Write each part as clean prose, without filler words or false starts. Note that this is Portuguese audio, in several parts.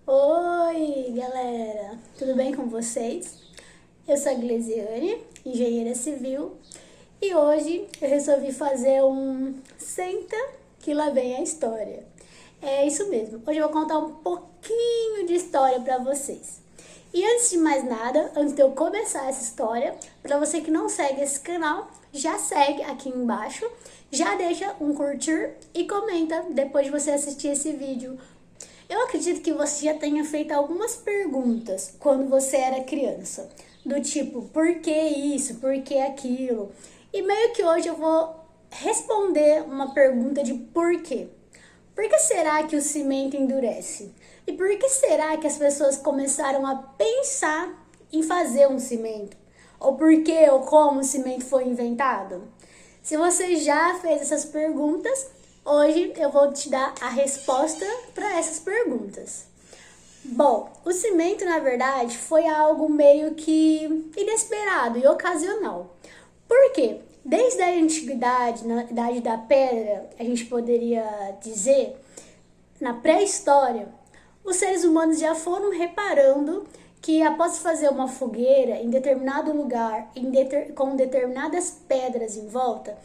Oi, galera! Tudo bem com vocês? Eu sou a Glesiane, engenheira civil, e hoje eu resolvi fazer um Senta que lá vem a história. É isso mesmo, hoje eu vou contar um pouquinho de história para vocês. E antes de mais nada, antes de eu começar essa história, para você que não segue esse canal, já segue aqui embaixo, já deixa um curtir e comenta depois de você assistir esse vídeo. Eu acredito que você já tenha feito algumas perguntas quando você era criança, do tipo, por que isso, por que aquilo? E meio que hoje eu vou responder uma pergunta de por quê. Por que será que o cimento endurece? E por que será que as pessoas começaram a pensar em fazer um cimento? Ou por que ou como o cimento foi inventado? Se você já fez essas perguntas, hoje eu vou te dar a resposta para essas perguntas. Bom, o cimento, na verdade, foi algo meio que inesperado e ocasional. Por quê? Desde a antiguidade, na idade da pedra, a gente poderia dizer, na pré-história, os seres humanos já foram reparando que após fazer uma fogueira em determinado lugar, com determinadas pedras em volta,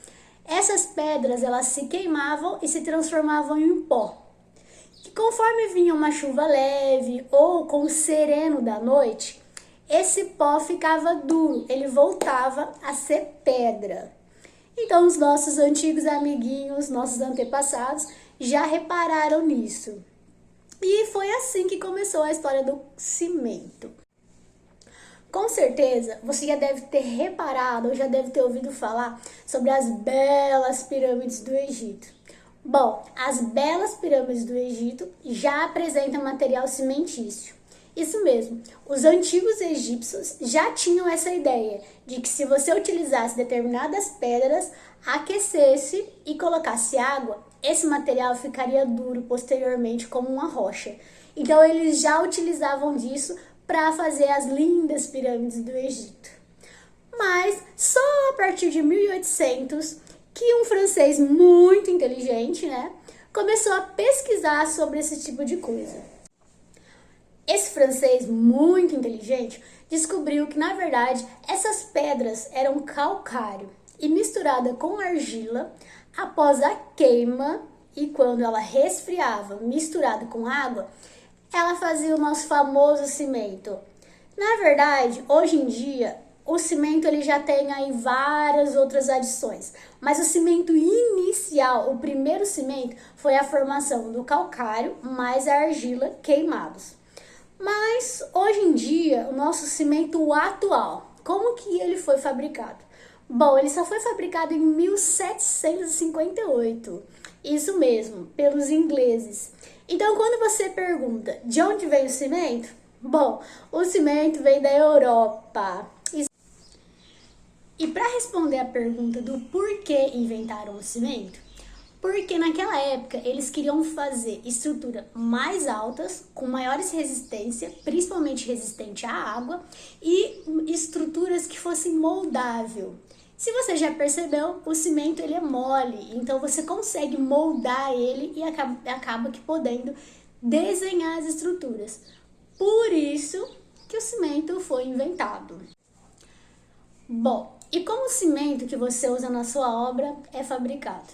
essas pedras elas se queimavam e se transformavam em pó. E conforme vinha uma chuva leve ou com o sereno da noite, esse pó ficava duro, ele voltava a ser pedra. Então os nossos antigos amiguinhos, nossos antepassados, já repararam nisso. E foi assim que começou a história do cimento. Com certeza, você já deve ter reparado ou já deve ter ouvido falar sobre as belas pirâmides do Egito. Bom, as belas pirâmides do Egito já apresentam material cimentício. Isso mesmo, os antigos egípcios já tinham essa ideia de que se você utilizasse determinadas pedras, aquecesse e colocasse água, esse material ficaria duro posteriormente como uma rocha. Então eles já utilizavam disso para fazer as lindas pirâmides do Egito. Mas só a partir de 1800 que um francês muito inteligente, começou a pesquisar sobre esse tipo de coisa. Esse francês muito inteligente descobriu que, na verdade, essas pedras eram calcário e misturada com argila, após a queima e quando ela resfriava, misturada com água, ela fazia o nosso famoso cimento. Na verdade, hoje em dia, o cimento ele já tem aí várias outras adições, mas o cimento inicial, o primeiro cimento, foi a formação do calcário mais a argila queimados. Mas hoje em dia, o nosso cimento atual, como que ele foi fabricado? Bom, ele só foi fabricado em 1758. Isso mesmo, pelos ingleses. Então, quando você pergunta de onde vem o cimento? Bom, o cimento vem da Europa. E para responder a pergunta do porquê inventaram o cimento, porque naquela época eles queriam fazer estruturas mais altas, com maiores resistência, principalmente resistente à água, e estruturas que fossem moldável. Se você já percebeu, o cimento ele é mole, então você consegue moldar ele e acaba que podendo desenhar as estruturas. Por isso que o cimento foi inventado. Bom, e como o cimento que você usa na sua obra é fabricado?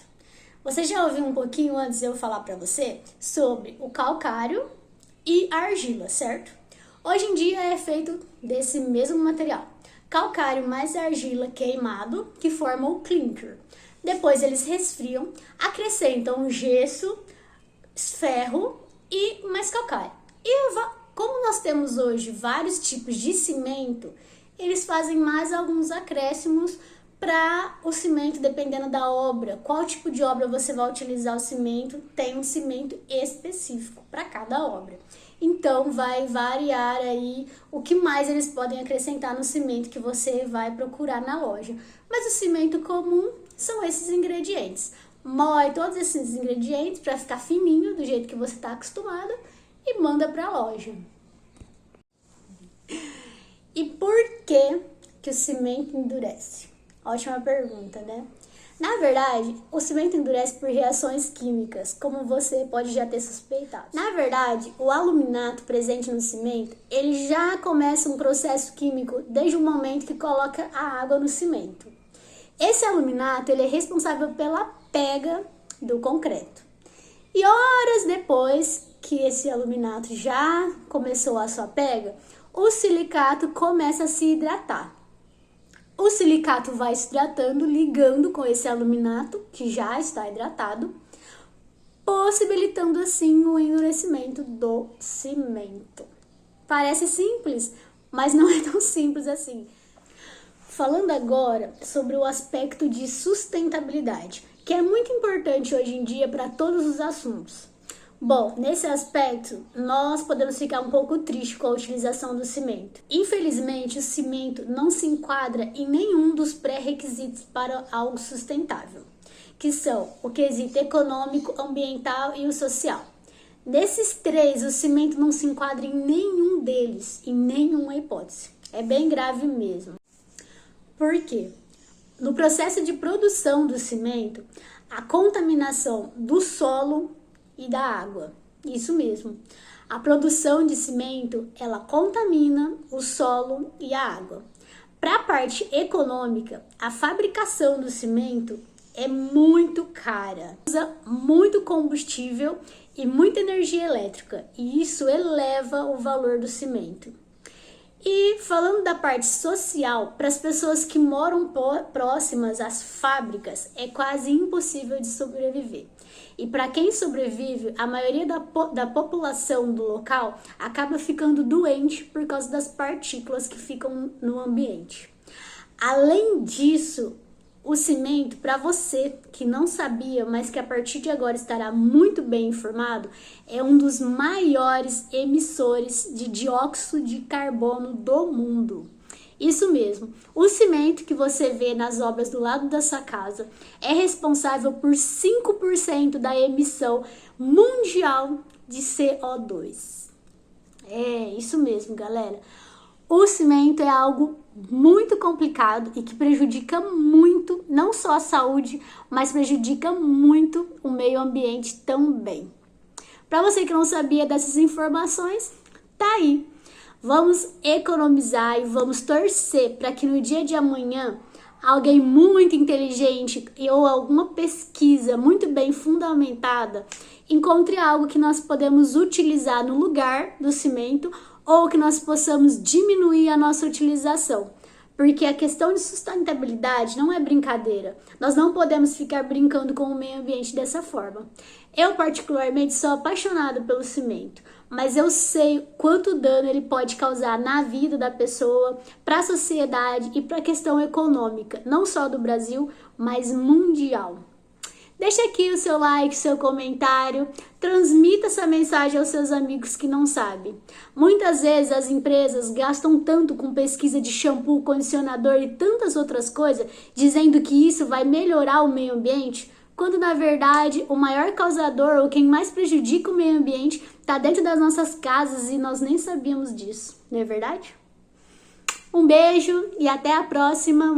Você já ouviu um pouquinho antes de eu falar para você sobre o calcário e a argila, certo? Hoje em dia é feito desse mesmo material. Calcário mais argila queimado, que forma o clinker. Depois eles resfriam, acrescentam gesso, ferro e mais calcário. E como nós temos hoje vários tipos de cimento, eles fazem mais alguns acréscimos para o cimento, dependendo da obra. Qual tipo de obra você vai utilizar o cimento, tem um cimento específico para cada obra. Então vai variar aí o que mais eles podem acrescentar no cimento que você vai procurar na loja. Mas o cimento comum são esses ingredientes. Moe todos esses ingredientes para ficar fininho, do jeito que você está acostumado, e manda para a loja. E por que o cimento endurece? Ótima pergunta, né? Na verdade, o cimento endurece por reações químicas, como você pode já ter suspeitado. Na verdade, o aluminato presente no cimento, ele já começa um processo químico desde o momento que coloca a água no cimento. Esse aluminato, ele é responsável pela pega do concreto. E horas depois que esse aluminato já começou a sua pega, o silicato começa a se hidratar. O silicato vai se hidratando, ligando com esse aluminato, que já está hidratado, possibilitando assim o endurecimento do cimento. Parece simples, mas não é tão simples assim. Falando agora sobre o aspecto de sustentabilidade, que é muito importante hoje em dia para todos os assuntos. Bom, nesse aspecto, nós podemos ficar um pouco tristes com a utilização do cimento. Infelizmente, o cimento não se enquadra em nenhum dos pré-requisitos para algo sustentável, que são o quesito econômico, ambiental e o social. Nesses três, o cimento não se enquadra em nenhum deles, em nenhuma hipótese. É bem grave mesmo. Por quê? No processo de produção do cimento, a contaminação do solo e da água. Isso mesmo. A produção de cimento, ela contamina o solo e a água. Para a parte econômica, a fabricação do cimento é muito cara. Usa muito combustível e muita energia elétrica, e isso eleva o valor do cimento. E falando da parte social, para as pessoas que moram próximas às fábricas, é quase impossível de sobreviver. E para quem sobrevive, a maioria da população do local acaba ficando doente por causa das partículas que ficam no ambiente. Além disso, o cimento, para você que não sabia, mas que a partir de agora estará muito bem informado, é um dos maiores emissores de dióxido de carbono do mundo. Isso mesmo, o cimento que você vê nas obras do lado da sua casa é responsável por 5% da emissão mundial de CO2. É, isso mesmo, galera. O cimento é algo muito complicado e que prejudica muito, não só a saúde, mas prejudica muito o meio ambiente também. Para você que não sabia dessas informações, tá aí. Vamos economizar e vamos torcer para que no dia de amanhã alguém muito inteligente ou alguma pesquisa muito bem fundamentada encontre algo que nós podemos utilizar no lugar do cimento ou que nós possamos diminuir a nossa utilização. Porque a questão de sustentabilidade não é brincadeira. Nós não podemos ficar brincando com o meio ambiente dessa forma. Eu, particularmente, sou apaixonada pelo cimento, mas eu sei quanto dano ele pode causar na vida da pessoa, para a sociedade e para a questão econômica, não só do Brasil, mas mundial. Deixa aqui o seu like, seu comentário, transmita essa mensagem aos seus amigos que não sabem. Muitas vezes as empresas gastam tanto com pesquisa de shampoo, condicionador e tantas outras coisas, dizendo que isso vai melhorar o meio ambiente, quando na verdade o maior causador ou quem mais prejudica o meio ambiente está dentro das nossas casas e nós nem sabíamos disso, não é verdade? Um beijo e até a próxima!